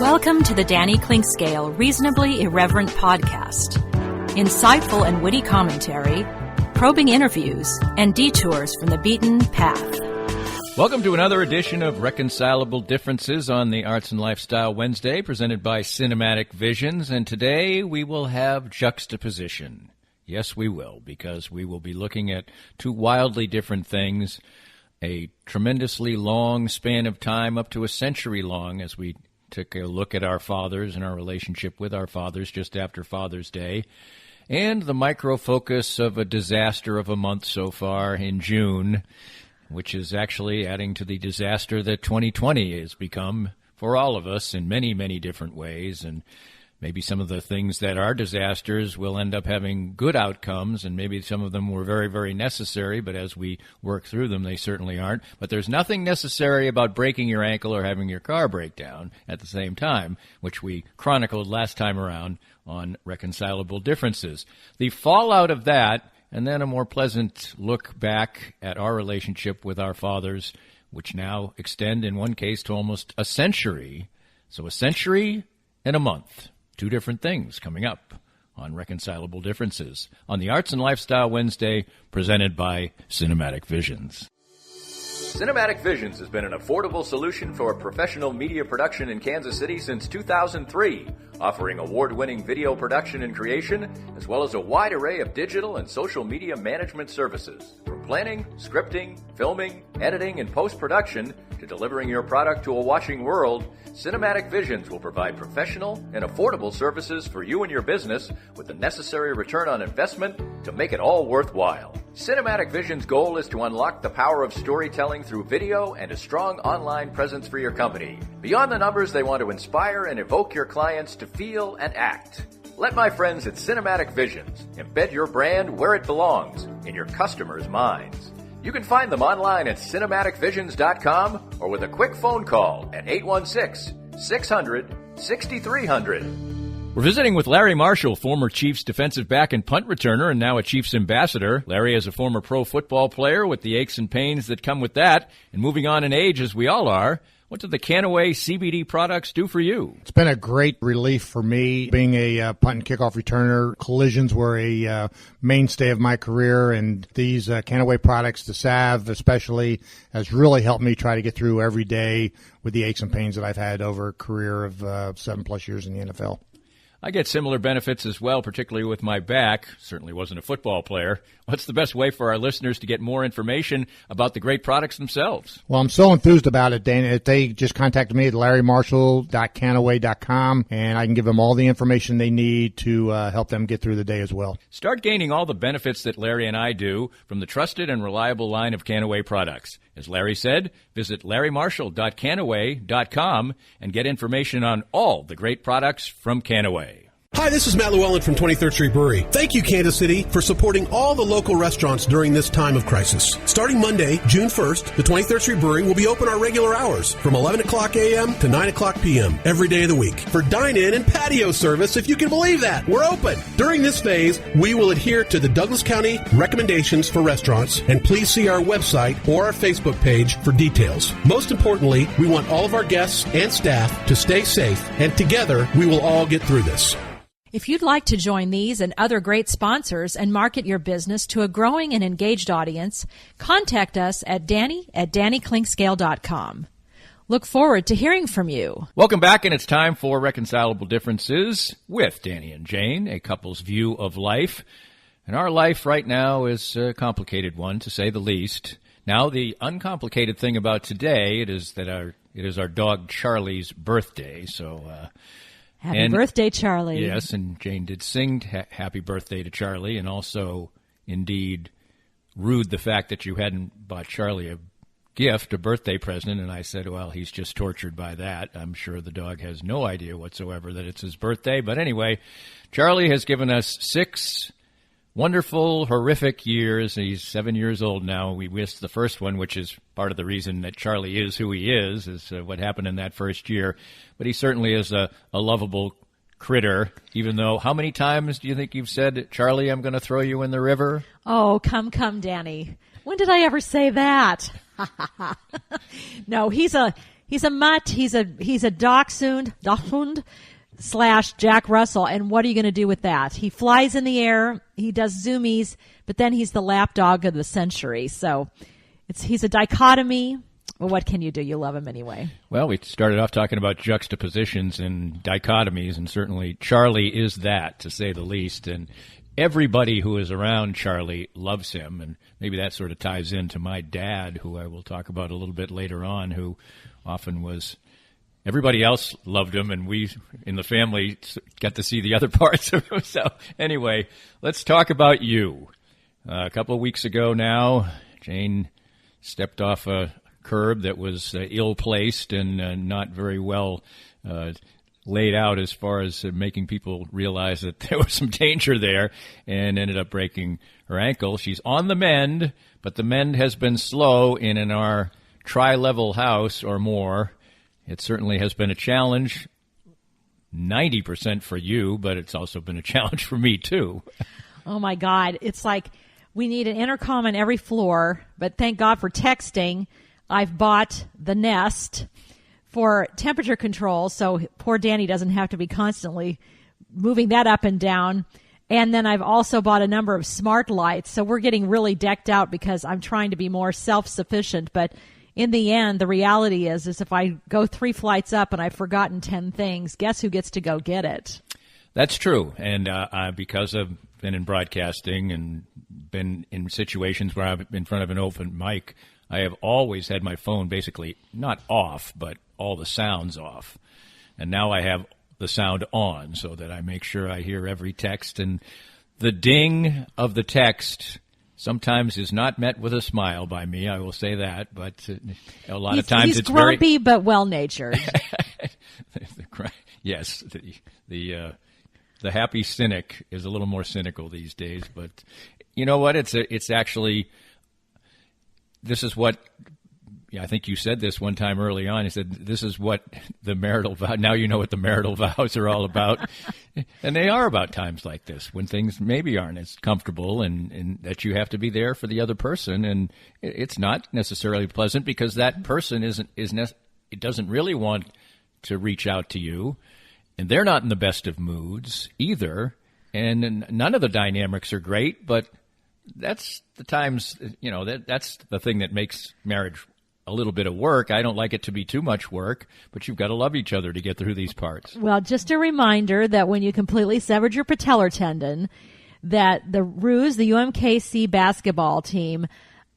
Welcome to the Danny Clinkscale Reasonably Irreverent podcast. Insightful and witty commentary, probing interviews, and detours from the beaten path. Welcome to another edition of Reconcilable Differences on the Arts and Lifestyle Wednesday, presented by Cinematic Visions. And today we will have juxtaposition. Yes, we will, because we will be looking at two wildly different things, a tremendously long span of time, up to a century long, as we took a look at our fathers and our relationship with our fathers just after Father's Day, and the micro focus of a disaster of a month so far in June, which is actually adding to the disaster that 2020 has become for all of us in many, many different ways. And maybe some of the things that are disasters will end up having good outcomes, and maybe some of them were very, very necessary, but as we work through them, they certainly aren't. But there's nothing necessary about breaking your ankle or having your car break down at the same time, which we chronicled last time around on Reconcilable Differences. The fallout of that, and then a more pleasant look back at our relationship with our fathers, which now extend in one case to almost a century. So a century and a month. Two different things coming up on Reconcilable Differences on the Arts and Lifestyle Wednesday, presented by Cinematic Visions. Cinematic Visions has been an affordable solution for professional media production in Kansas City since 2003, offering award-winning video production and creation, as well as a wide array of digital and social media management services. From planning, scripting, filming, editing, and post-production to delivering your product to a watching world, Cinematic Visions will provide professional and affordable services for you and your business with the necessary return on investment to make it all worthwhile. Cinematic Visions' goal is to unlock the power of storytelling through video and a strong online presence for your company. Beyond the numbers, they want to inspire and evoke your clients to feel and act. Let my friends at Cinematic Visions embed your brand where it belongs, in your customers' minds. You can find them online at cinematicvisions.com or with a quick phone call at 816-600-6300. We're visiting with Larry Marshall, former Chiefs defensive back and punt returner and now a Chiefs ambassador. Larry is a former pro football player with the aches and pains that come with that, and moving on in age as we all are. What do the Canaway CBD products do for you? It's been a great relief for me. Being a punt and kickoff returner, collisions were a mainstay of my career, and these Canaway products, the salve especially, has really helped me try to get through every day with the aches and pains that I've had over a career of 7+ years in the NFL. I get similar benefits as well, particularly with my back. Certainly wasn't a football player. What's the best way for our listeners to get more information about the great products themselves? Well, I'm so enthused about it, Dana. They just contacted me at larrymarshall.canaway.com, and I can give them all the information they need to help them get through the day as well. Start gaining all the benefits that Larry and I do from the trusted and reliable line of Canaway products. As Larry said, visit larrymarshall.canaway.com and get information on all the great products from Canaway. Hi, this is Matt Llewellyn from 23rd Street Brewery. Thank you, Kansas City, for supporting all the local restaurants during this time of crisis. Starting Monday, June 1st, the 23rd Street Brewery will be open our regular hours from 11 o'clock a.m. to 9 o'clock p.m. every day of the week. For dine-in and patio service, if you can believe that, we're open. During this phase, we will adhere to the Douglas County recommendations for restaurants, and please see our website or our Facebook page for details. Most importantly, we want all of our guests and staff to stay safe, and together, we will all get through this. If you'd like to join these and other great sponsors and market your business to a growing and engaged audience, contact us at danny@dannyclinkscale.com. Look forward to hearing from you. Welcome back, and it's time for Reconcilable Differences with Danny and Jane, a couple's view of life. And our life right now is a complicated one, to say the least. Now, the uncomplicated thing about today, it is our dog Charlie's birthday, so... Happy birthday, Charlie. Yes, and Jane did sing happy birthday to Charlie, and also, indeed, rued the fact that you hadn't bought Charlie a gift, a birthday present, and I said, well, he's just tortured by that. I'm sure the dog has no idea whatsoever that it's his birthday. But anyway, Charlie has given us 6 wonderful, horrific years. He's 7 years old now. We missed the first one, which is part of the reason that Charlie is who he is what happened in that first year. But he certainly is a lovable critter, even though, how many times do you think you've said, Charlie, I'm going to throw you in the river? Oh, come, Danny. When did I ever say that? No, he's a He's a mutt. He's a dachshund / Jack Russell. And what are you going to do with that? He flies in the air. He does zoomies, but then he's the lap dog of the century. So he's a dichotomy. Well, what can you do? You love him anyway. Well, we started off talking about juxtapositions and dichotomies, and certainly Charlie is that, to say the least. And everybody who is around Charlie loves him, and maybe that sort of ties into my dad, who I will talk about a little bit later on, who often was – everybody else loved him, and we in the family got to see the other parts of him. So anyway, let's talk about you. A couple of weeks ago now, Jane stepped off a curb that was ill-placed and not very well laid out as far as making people realize that there was some danger there, and ended up breaking her ankle. She's on the mend, but the mend has been slow in our tri-level house or more. It certainly has been a challenge, 90% for you, but it's also been a challenge for me too. Oh my God. It's like we need an intercom on every floor, but thank God for texting. I've bought the Nest for temperature control, so poor Danny doesn't have to be constantly moving that up and down. And then I've also bought a number of smart lights, so we're getting really decked out because I'm trying to be more self-sufficient. But in the end, the reality is if I go 3 flights up and I've forgotten 10 things, guess who gets to go get it? That's true. And because I've been in broadcasting and been in situations where I'm in front of an open mic, I have always had my phone basically not off, but all the sounds off. And now I have the sound on so that I make sure I hear every text. And the ding of the text sometimes is not met with a smile by me, I will say that. But a lot of times it's grumpy but well-natured. Yes, the happy cynic is a little more cynical these days. But you know what? It's actually... This is what, I think you said this one time early on. You said, this is what the marital vow, now you know what the marital vows are all about. And they are about times like this, when things maybe aren't as comfortable and that you have to be there for the other person. And it's not necessarily pleasant because that person it doesn't really want to reach out to you. And they're not in the best of moods either. And none of the dynamics are great, but that's the times, that's the thing that makes marriage a little bit of work. I don't like it to be too much work, but you've got to love each other to get through these parts. Well, just a reminder that when you completely severed your patellar tendon, that the Ruse, the UMKC basketball team,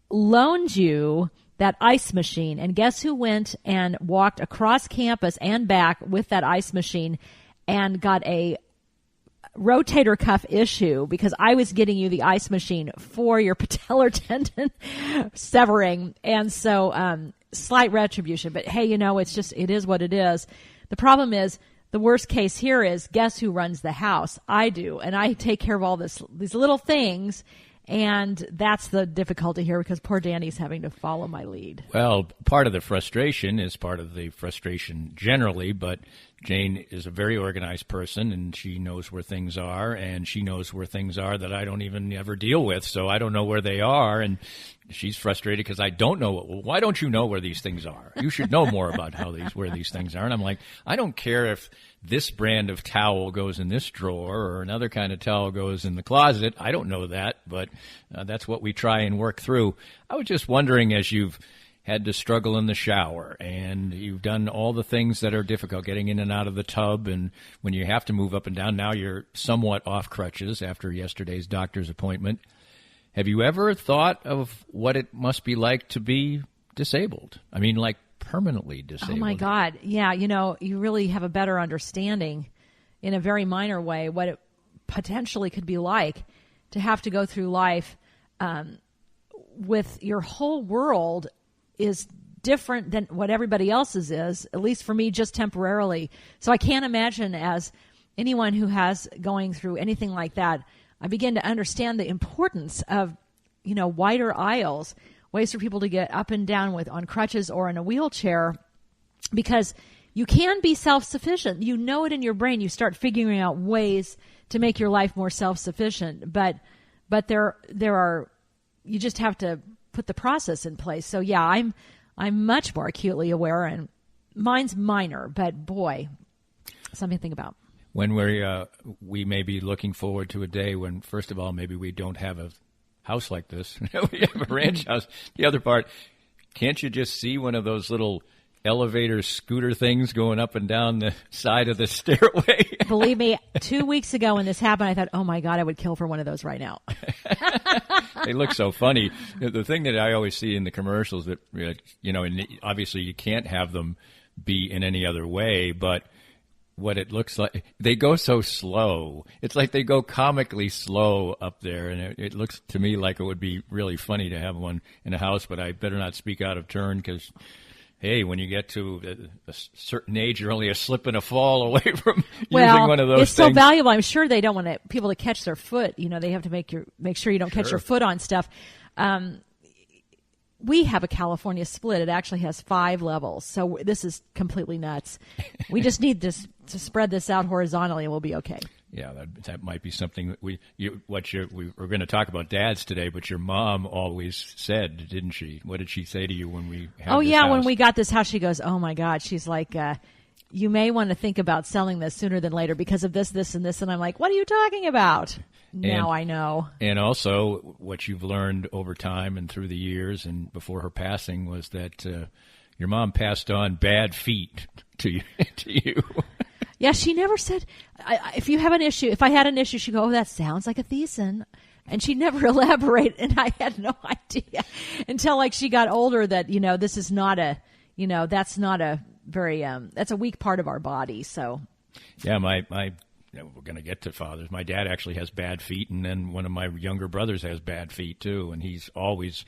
loaned you that ice machine. And guess who went and walked across campus and back with that ice machine and got a rotator cuff issue because I was getting you the ice machine for your patellar tendon severing. And so, slight retribution, but hey, it is what it is. The problem is the worst case here is guess who runs the house? I do. And I take care of all these little things. And that's the difficulty here because poor Danny's having to follow my lead. Well, part of the frustration is part of the frustration generally, but Jane is a very organized person, and she knows where things are, and she knows where things are that I don't even ever deal with, so I don't know where they are, and she's frustrated because I don't know. Well, why don't you know where these things are? You should know more about where these things are. And I'm like, I don't care if this brand of towel goes in this drawer or another kind of towel goes in the closet. I don't know that, but that's what we try and work through. I was just wondering, as you've had to struggle in the shower and you've done all the things that are difficult, getting in and out of the tub, and when you have to move up and down, now you're somewhat off crutches after yesterday's doctor's appointment. Have you ever thought of what it must be like to be disabled? I mean, like permanently disabled. Oh, my God. Yeah, you really have a better understanding in a very minor way what it potentially could be like to have to go through life with your whole world is different than what everybody else's is, at least for me, just temporarily. So I can't imagine, as anyone who has going through anything like that, I begin to understand the importance of, wider aisles, ways for people to get up and down on crutches or in a wheelchair, because you can be self-sufficient. You know it in your brain. You start figuring out ways to make your life more self-sufficient, but there are, you just have to put the process in place. So yeah, I'm much more acutely aware, and mine's minor, but boy, something to think about. When we may be looking forward to a day when, first of all, maybe we don't have a house like this. We have a ranch house. The other part, can't you just see one of those little elevator scooter things going up and down the side of the stairway? Believe me, 2 weeks ago when this happened, I thought, oh my God, I would kill for one of those right now. They look so funny. The thing that I always see in the commercials that, and obviously you can't have them be in any other way, but what it looks like, they go so slow. It's like they go comically slow up there, and it looks to me like it would be really funny to have one in a house, but I better not speak out of turn because, hey, when you get to a certain age, you're only a slip and a fall away from using one of those it's things. So valuable. I'm sure they don't want people to catch their foot. They have to make sure you don't catch your foot on stuff. We have a California split. It actually has 5 levels, so this is completely nuts. We just need to spread this out horizontally, and we'll be okay. Yeah, that might be something that we were going to talk about dads today, but your mom always said, didn't she? What did she say to you when we had this house? When we got this house, she goes, oh my God. She's like, you may want to think about selling this sooner than later because of this, this, and this. And I'm like, what are you talking about? Now I know. And also what you've learned over time and through the years and before her passing was that your mom passed on bad feet to you. Yeah, she never said, if I had an issue, she'd go, oh, that sounds like a Thiessen. And she'd never elaborate, and I had no idea until she got older that, this is not that's not a very, that's a weak part of our body, so. Yeah, we're going to get to fathers. My dad actually has bad feet, and then one of my younger brothers has bad feet, too, and he's always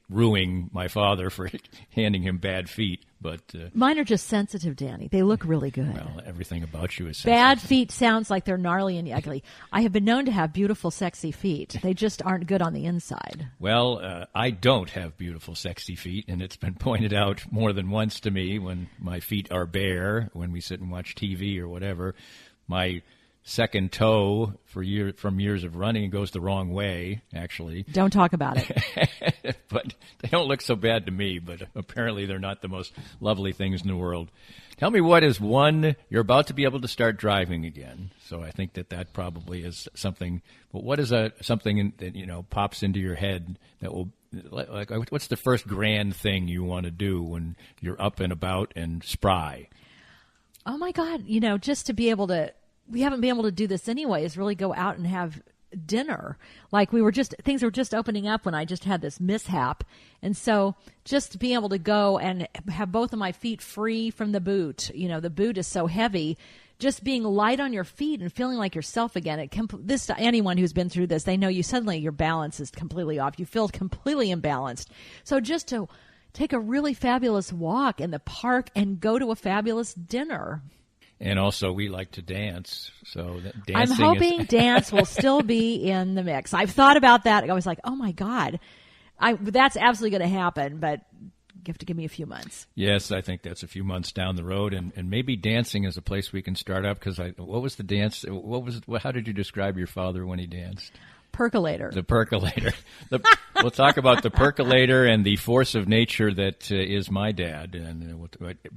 ruining my father for handing him bad feet. But mine are just sensitive, Danny. They look really good. Well, everything about you is sensitive. Bad feet sounds like they're gnarly and ugly. I have been known to have beautiful, sexy feet. They just aren't good on the inside. Well, I don't have beautiful, sexy feet, and it's been pointed out more than once to me when my feet are bare, when we sit and watch TV or whatever. My second toe from years of running goes the wrong way, actually. Don't talk about it. But they don't look so bad to me, but apparently they're not the most lovely things in the world. Tell me what is one, you're about to be able to start driving again, so I think that probably is something, but what is something that, pops into your head that will, what's the first grand thing you want to do when you're up and about and spry? Oh my God, just to be able to, we haven't been able to do this anyway, is really go out and have dinner. Things were just opening up when I just had this mishap. And so just being able to go and have both of my feet free from the boot, the boot is so heavy, just being light on your feet and feeling like yourself again. Anyone who's been through this, they know suddenly your balance is completely off. You feel completely imbalanced. So just to take a really fabulous walk in the park and go to a fabulous dinner. And also, we like to dance, so dancing. I'm hoping dance will still be in the mix. I've thought about that. I was like, oh my God, that's absolutely going to happen, but you have to give me a few months. Yes, I think that's a few months down the road, and maybe dancing is a place we can start up. Because what was the dance? How did you describe your father when he danced? Percolator. The percolator. We'll talk about the percolator and the force of nature that is my dad. And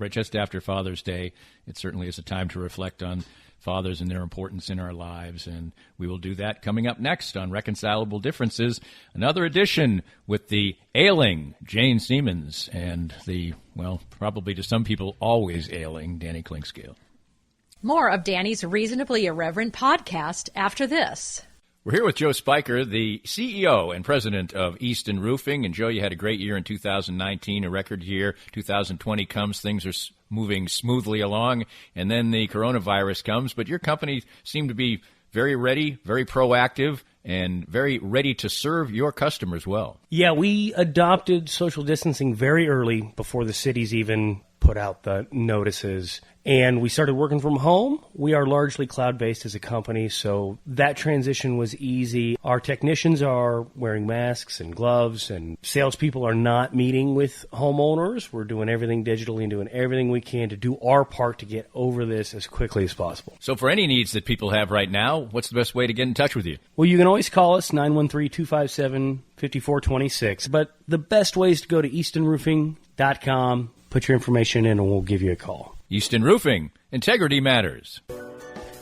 just after Father's Day, it certainly is a time to reflect on fathers and their importance in our lives. And we will do that coming up next on Reconcilable Differences, another edition with the ailing Jane Siemens and the, probably to some people, always ailing Danny Klinkscale. More of Danny's Reasonably Irreverent podcast after this. We're here with Joe Spiker, the CEO and president of Easton Roofing. And, Joe, you had a great year in 2019, a record year. 2020 comes, things are moving smoothly along, and then the coronavirus comes. But your company seemed to be very ready, very proactive, and very ready to serve your customers well. Yeah, we adopted social distancing very early before the cities even put out the notices. And we started working from home. We are largely cloud-based as a company, so that transition was easy. Our technicians are wearing masks and gloves, and salespeople are not meeting with homeowners. We're doing everything digitally and doing everything we can to do our part to get over this as quickly as possible. So for any needs that people have right now, what's the best way to get in touch with you? Well, you can always call us, 913-257-5426. But the best way is to go to eastonroofing.com. put your information in and we'll give you a call. Easton Roofing. Integrity matters.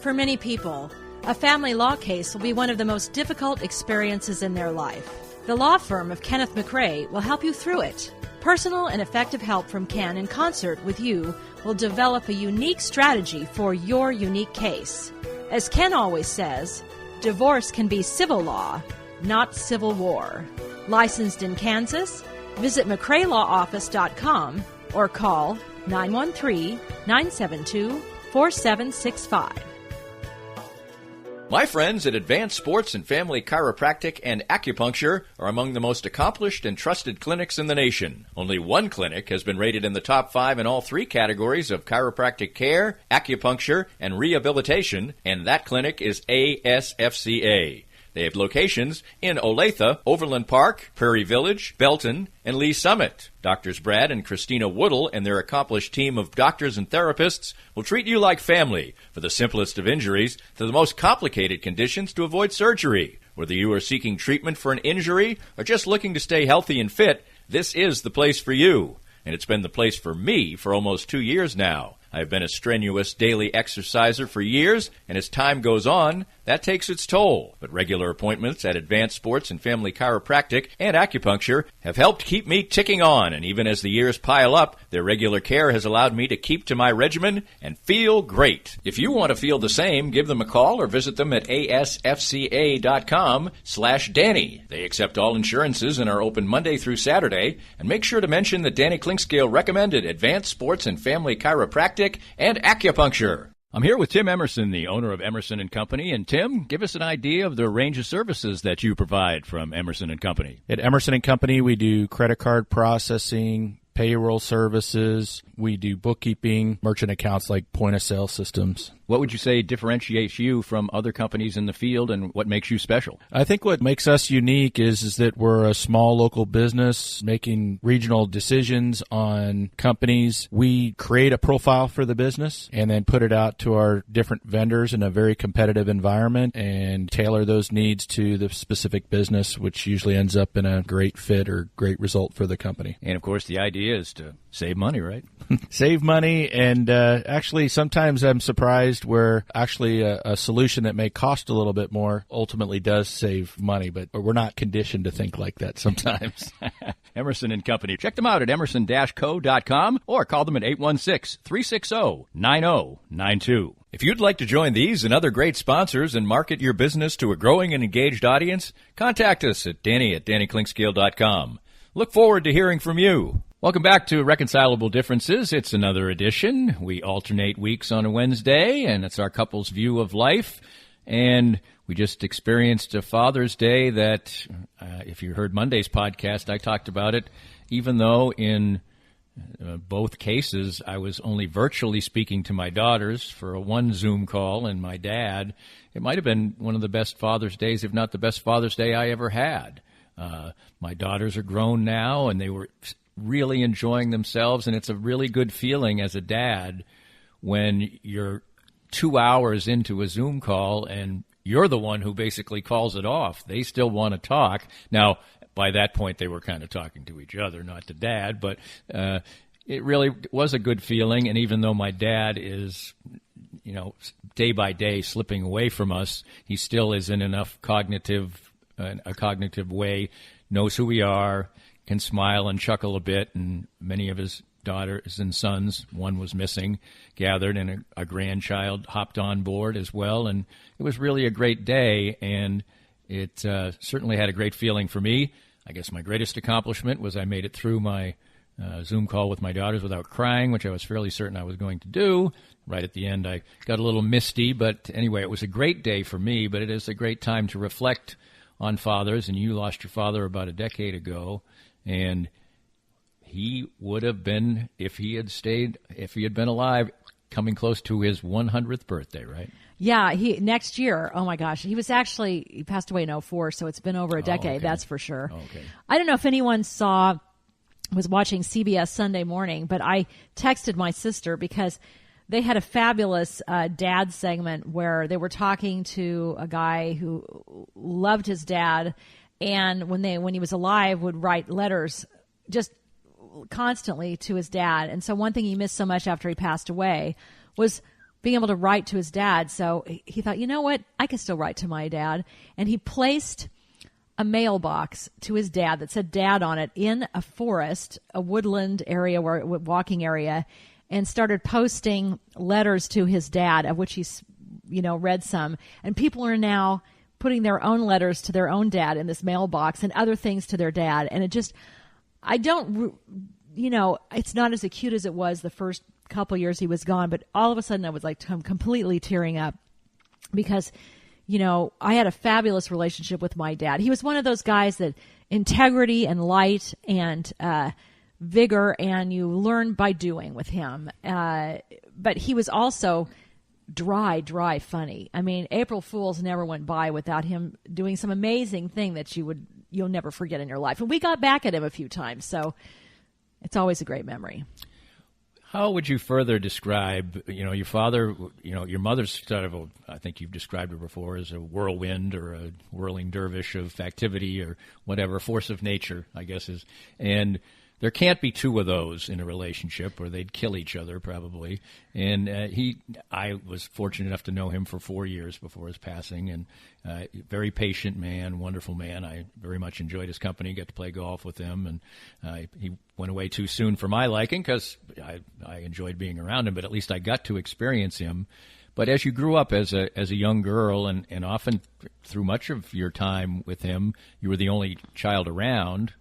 For many people, a family law case will be one of the most difficult experiences in their life. The law firm of Kenneth McRae will help you through it. Personal and effective help from Ken in concert with you will develop a unique strategy for your unique case. As Ken always says, divorce can be civil law, not civil war. Licensed in Kansas? Visit McRaeLawOffice.com or call 913-972-4765. My friends at Advanced Sports and Family Chiropractic and Acupuncture are among the most accomplished and trusted clinics in the nation. Only one clinic has been rated in the top 5 in all 3 categories of chiropractic care, acupuncture, and rehabilitation, and that clinic is ASFCA. They have locations in Olathe, Overland Park, Prairie Village, Belton, and Lee Summit. Doctors Brad and Christina Woodle and their accomplished team of doctors and therapists will treat you like family, for the simplest of injuries to the most complicated conditions to avoid surgery. Whether you are seeking treatment for an injury or just looking to stay healthy and fit, this is the place for you. And it's been the place for me for almost 2 years now. I've been a strenuous daily exerciser for years, and as time goes on, that takes its toll. But regular appointments at Advanced Sports and Family Chiropractic and Acupuncture have helped keep me ticking on, and even as the years pile up, their regular care has allowed me to keep to my regimen and feel great. If you want to feel the same, give them a call or visit them at asfca.com/Danny. They accept all insurances and are open Monday through Saturday, and make sure to mention that Danny Clinkscale recommended Advanced Sports and Family Chiropractic and Acupuncture. I'm here with Tim Emerson, the owner of Emerson & Company. And Tim, give us an idea of the range of services that you provide from Emerson & Company. At Emerson & Company, we do credit card processing, payroll services. We do bookkeeping, merchant accounts like point-of-sale systems. What would you say differentiates you from other companies in the field, and what makes you special? I think what makes us unique is that we're a small local business making regional decisions on companies. We create a profile for the business and then put it out to our different vendors in a very competitive environment and tailor those needs to the specific business, which usually ends up in a great fit or great result for the company. And, of course, the idea is to save money, right? Save money, and actually sometimes I'm surprised where actually a solution that may cost a little bit more ultimately does save money, but we're not conditioned to think like that sometimes. Emerson & Company. Check them out at emerson-co.com or call them at 816-360-9092. If you'd like to join these and other great sponsors and market your business to a growing and engaged audience, contact us at Danny@DannyClinkscale.com. Look forward to hearing from you. Welcome back to Reconcilable Differences. It's another edition. We alternate weeks on a Wednesday, and it's our couple's view of life. And we just experienced a Father's Day that, if you heard Monday's podcast, I talked about it, even though in both cases I was only virtually speaking to my daughters for one Zoom call and my dad. It might have been one of the best Father's Days, if not the best Father's Day I ever had. My daughters are grown now, and they were really enjoying themselves, and it's a really good feeling as a dad when you're 2 hours into a Zoom call and you're the one who basically calls it off. They still want to talk. Now, by that point, they were kind of talking to each other, not to Dad, but it really was a good feeling, and even though my dad is, day by day slipping away from us, he still is in enough a cognitive way, knows who we are, can smile and chuckle a bit, and many of his daughters and sons, one was missing, gathered, and a grandchild hopped on board as well, and it was really a great day, and it certainly had a great feeling for me. I guess my greatest accomplishment was I made it through my Zoom call with my daughters without crying, which I was fairly certain I was going to do. Right at the end, I got a little misty, but anyway, it was a great day for me, but it is a great time to reflect on fathers, and you lost your father about a decade ago. And he would have been, if he had been alive, coming close to his 100th birthday, right? Yeah, next year. Oh my gosh, he passed away in 2004, so it's been over a decade. Okay. That's for sure. Okay. I don't know if anyone was watching CBS Sunday Morning, but I texted my sister because they had a fabulous dad segment where they were talking to a guy who loved his dad, and when he was alive would write letters, just constantly to his dad. And so one thing he missed so much after he passed away was being able to write to his dad. So he thought, you know what? I can still write to my dad. And he placed a mailbox to his dad that said Dad on it in a forest, a woodland area, walking area, and started posting letters to his dad, of which he's, read some. And people are now putting their own letters to their own dad in this mailbox and other things to their dad. And it just, it's not as acute as it was the first couple years he was gone, but all of a sudden I was like completely tearing up because, I had a fabulous relationship with my dad. He was one of those guys that integrity and light and vigor, and you learn by doing with him. But he was also dry funny. I mean, April Fools never went by without him doing some amazing thing that you'll never forget in your life. And we got back at him a few times, so it's always a great memory. How would you further describe, your father, your mother's sort of, I think you've described her before as a whirlwind or a whirling dervish of activity or whatever, force of nature, I guess is. And there can't be two of those in a relationship or they'd kill each other probably. And I was fortunate enough to know him for 4 years before his passing, and very patient man, wonderful man. I very much enjoyed his company, got to play golf with him, and he went away too soon for my liking because I enjoyed being around him, but at least I got to experience him. But as you grew up as a young girl, and often through much of your time with him, you were the only child around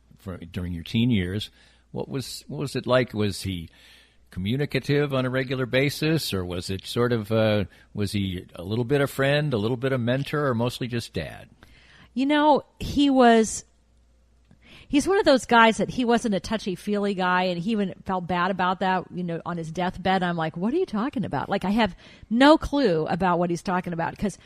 during your teen years. What was it like? Was he communicative on a regular basis, or was it sort of was he a little bit a friend, a little bit a mentor, or mostly just dad? He's one of those guys that he wasn't a touchy-feely guy, and he even felt bad about that, on his deathbed. I'm like, what are you talking about? Like, I have no clue about what he's talking about, because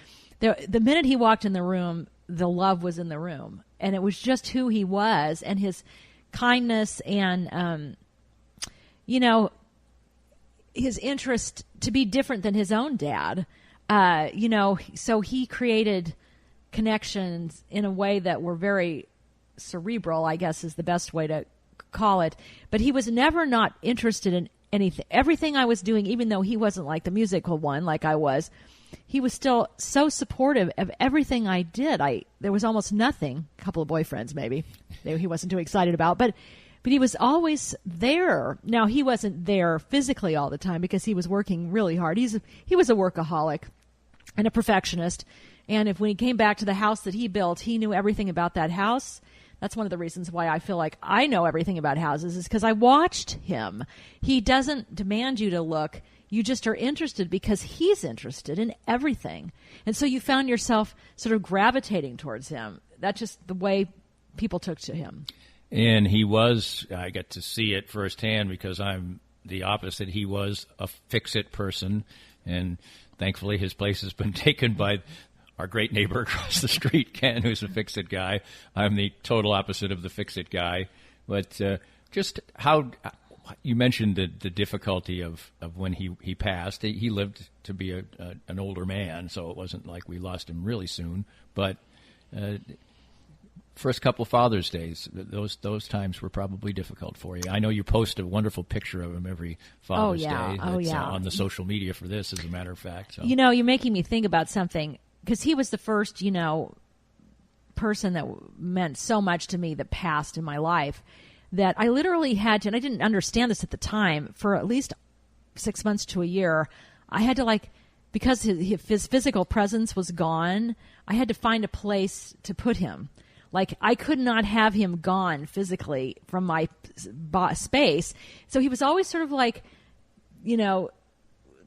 the minute he walked in the room, the love was in the room, and it was just who he was, and his kindness and, his interest to be different than his own dad. So he created connections in a way that were very cerebral, I guess is the best way to call it. But he was never not interested in anything. Everything I was doing, even though he wasn't like the musical one like I was, he was still so supportive of everything I did. There was almost nothing, a couple of boyfriends maybe, he wasn't too excited about, but he was always there. Now, he wasn't there physically all the time because he was working really hard. He was a workaholic and a perfectionist. And when he came back to the house that he built, he knew everything about that house. That's one of the reasons why I feel like I know everything about houses, is because I watched him. He doesn't demand you to look. You just are interested because he's interested in everything. And so you found yourself sort of gravitating towards him. That's just the way people took to him. And I got to see it firsthand because I'm the opposite. He was a fix-it person, and thankfully his place has been taken by our great neighbor across the street, Ken, who's a fix-it guy. I'm the total opposite of the fix-it guy. But just how you mentioned the difficulty of when he passed. He lived to be an older man, so it wasn't like we lost him really soon. But first couple Father's Days, those times were probably difficult for you. I know you post a wonderful picture of him every Father's Day. On the social media for this, as a matter of fact. So. You're making me think about something, because he was the first, person that meant so much to me that passed in my life, that I literally had to, and I didn't understand this at the time, for at least 6 months to a year, I had to, because his physical presence was gone, I had to find a place to put him. I could not have him gone physically from my space. So he was always sort of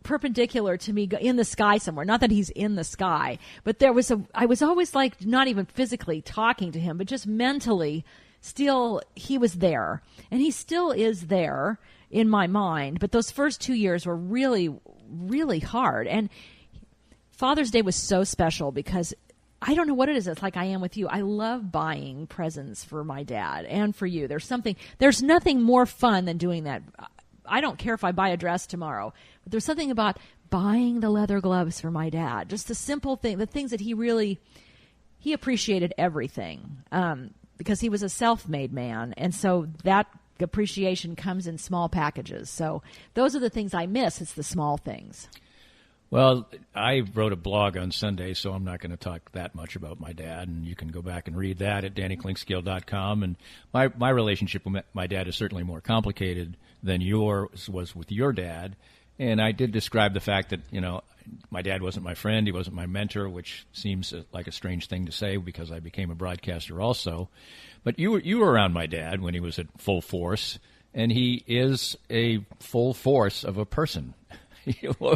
perpendicular to me in the sky somewhere. Not that he's in the sky, but I was always not even physically talking to him, but just mentally still he was there, and he still is there in my mind. But those first 2 years were really, really hard. And Father's Day was so special because I don't know what it is. It's like I am with you. I love buying presents for my dad and for you. There's nothing more fun than doing that. I don't care if I buy a dress tomorrow, but there's something about buying the leather gloves for my dad. Just the simple thing, the things that he appreciated everything, because he was a self-made man. And so that appreciation comes in small packages. So those are the things I miss. It's the small things. Well, I wrote a blog on Sunday, so I'm not going to talk that much about my dad, and you can go back and read that at DannyKlinkscale.com. And my relationship with my dad is certainly more complicated than yours was with your dad. And I did describe the fact that, my dad wasn't my friend, he wasn't my mentor, which seems like a strange thing to say because I became a broadcaster also. But you were around my dad when he was at full force, and he is a full force of a person.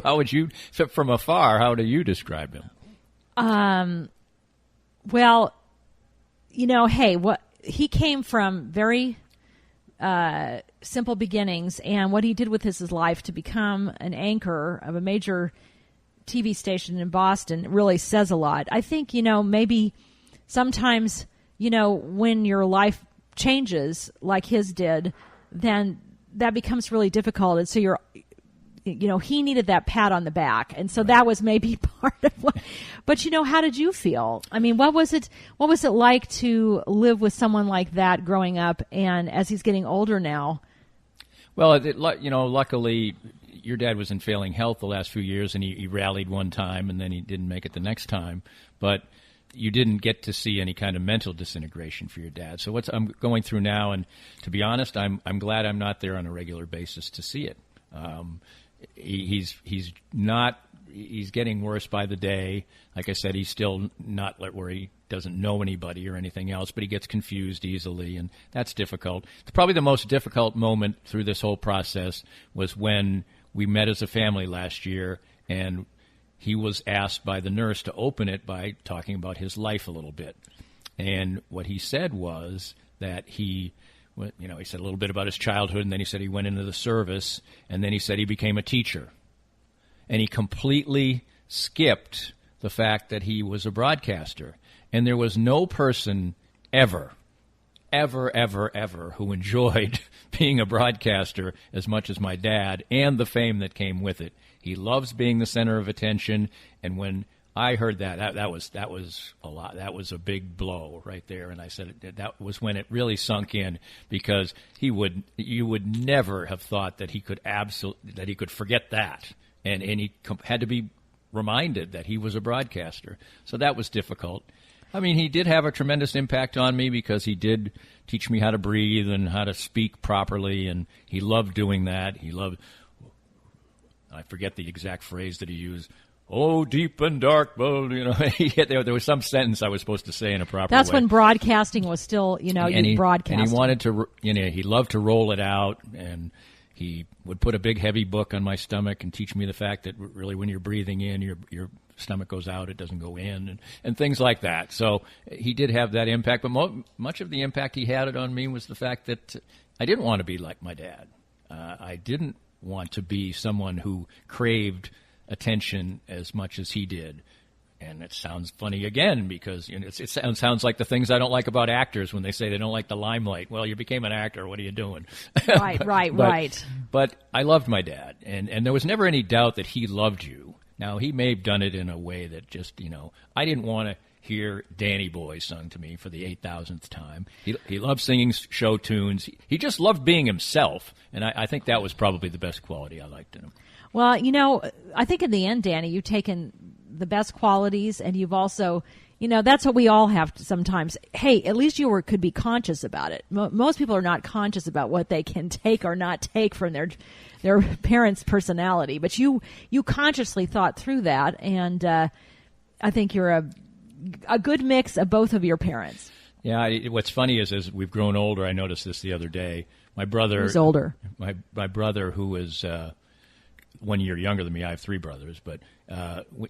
How would you, from afar, how do you describe him? Well, what he came from very simple beginnings, and what he did with his life to become an anchor of a major TV station in Boston really says a lot. I think, maybe sometimes, when your life changes like his did, then that becomes really difficult. And so he needed that pat on the back. And so that was maybe part of what, but how did you feel? I mean, what was it like to live with someone like that growing up and as he's getting older now? Well, luckily your dad was in failing health the last few years, and he rallied one time and then he didn't make it the next time. But you didn't get to see any kind of mental disintegration for your dad. So I'm going through now, and to be honest, I'm glad I'm not there on a regular basis to see it. He's getting worse by the day. Like I said, he's still not where he doesn't know anybody or anything else, but he gets confused easily, and that's difficult. Probably the most difficult moment through this whole process was when we met as a family last year, and he was asked by the nurse to open it by talking about his life a little bit. And what he said was that he said a little bit about his childhood, and then he said he went into the service, and then he said he became a teacher. And he completely skipped the fact that he was a broadcaster. And there was no person ever who enjoyed being a broadcaster as much as my dad and the fame that came with it. He loves being the center of attention, and when I heard that was a lot. That was a big blow right there, and I said that was when it really sunk in, because you would never have thought that he could forget that, and he had to be reminded that he was a broadcaster. So that was difficult. I mean, he did have a tremendous impact on me because he did teach me how to breathe and how to speak properly, and he loved doing that. I forget the exact phrase that he used. Oh, deep and dark, but there was some sentence I was supposed to say in a proper way. That's when broadcasting was still, broadcasting. And he wanted to, he loved to roll it out, and he would put a big heavy book on my stomach and teach me the fact that really when you're breathing in, your stomach goes out, it doesn't go in, and things like that. So he did have that impact, but much of the impact he had on me was the fact that I didn't want to be like my dad. I didn't want to be someone who craved attention as much as he did. And it sounds funny again because it sounds like the things I don't like about actors when they say they don't like the limelight. Well, you became an actor. What are you doing? Right. But I loved my dad, and there was never any doubt that he loved you. Now, he may have done it in a way that just, I didn't want to hear Danny Boy sung to me for the 8,000th time. He loved singing show tunes. He just loved being himself, and I think that was probably the best quality I liked in him. Well, I think in the end, Danny, you've taken the best qualities, and you've also, that's what we all have to sometimes. Hey, at least you could be conscious about it. Most people are not conscious about what they can take or not take from their parents' personality, but you consciously thought through that, and I think you're a good mix of both of your parents. Yeah, what's funny is as we've grown older, I noticed this the other day. My brother, who's older? My brother, who is 1 year younger than me. I have three brothers, but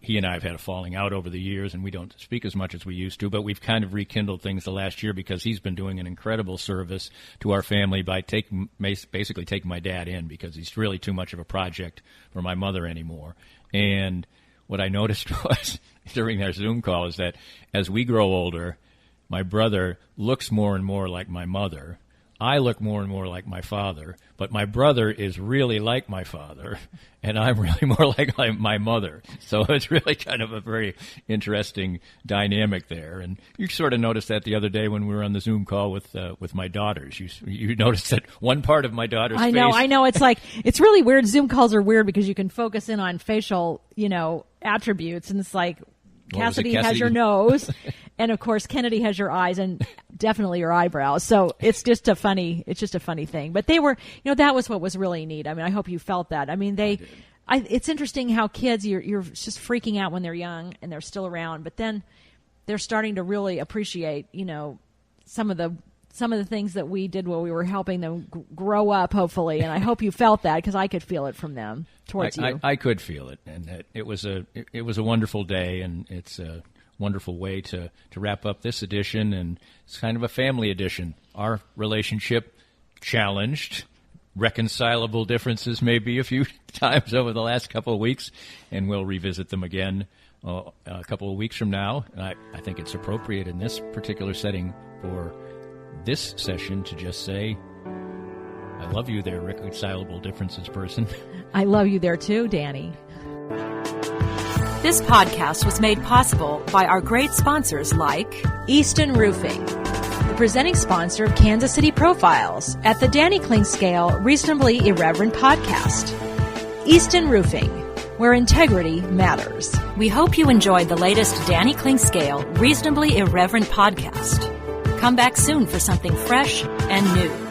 he and I have had a falling out over the years, and we don't speak as much as we used to, but we've kind of rekindled things the last year because he's been doing an incredible service to our family by basically taking my dad in, because he's really too much of a project for my mother anymore. And what I noticed was during our Zoom call is that as we grow older, my brother looks more and more like my mother, I look more and more like my father, but my brother is really like my father, and I'm really more like my mother. So it's really kind of a very interesting dynamic there. And you sort of noticed that the other day when we were on the Zoom call with my daughters. You noticed that one part of my daughter's face. I know. It's like, it's really weird. Zoom calls are weird because you can focus in on facial, attributes, and it's like, Cassidy has your nose, and of course Kennedy has your eyes and definitely your eyebrows. So it's just a funny thing. But they were, that was what was really neat. I mean, I hope you felt that. I mean, it's interesting how kids, you're just freaking out when they're young and they're still around, but then they're starting to really appreciate, some of the things that we did while we were helping them grow up, hopefully. And I hope you felt that, because I could feel it from them towards you. I could feel it, and it was a wonderful day, and it's a wonderful way to wrap up this edition, and it's kind of a family edition. Our relationship challenged, reconcilable differences maybe a few times over the last couple of weeks, and we'll revisit them again a couple of weeks from now. And I think it's appropriate in this particular setting for this session to just say, I love you there, reconcilable differences person. I love you there too, Danny. This podcast was made possible by our great sponsors like Easton Roofing, the presenting sponsor of Kansas City Profiles at the Danny Kling Scale Reasonably Irreverent podcast. Easton Roofing, where integrity matters. We hope you enjoyed the latest Danny Kling Scale Reasonably Irreverent podcast. Come back soon for something fresh and new.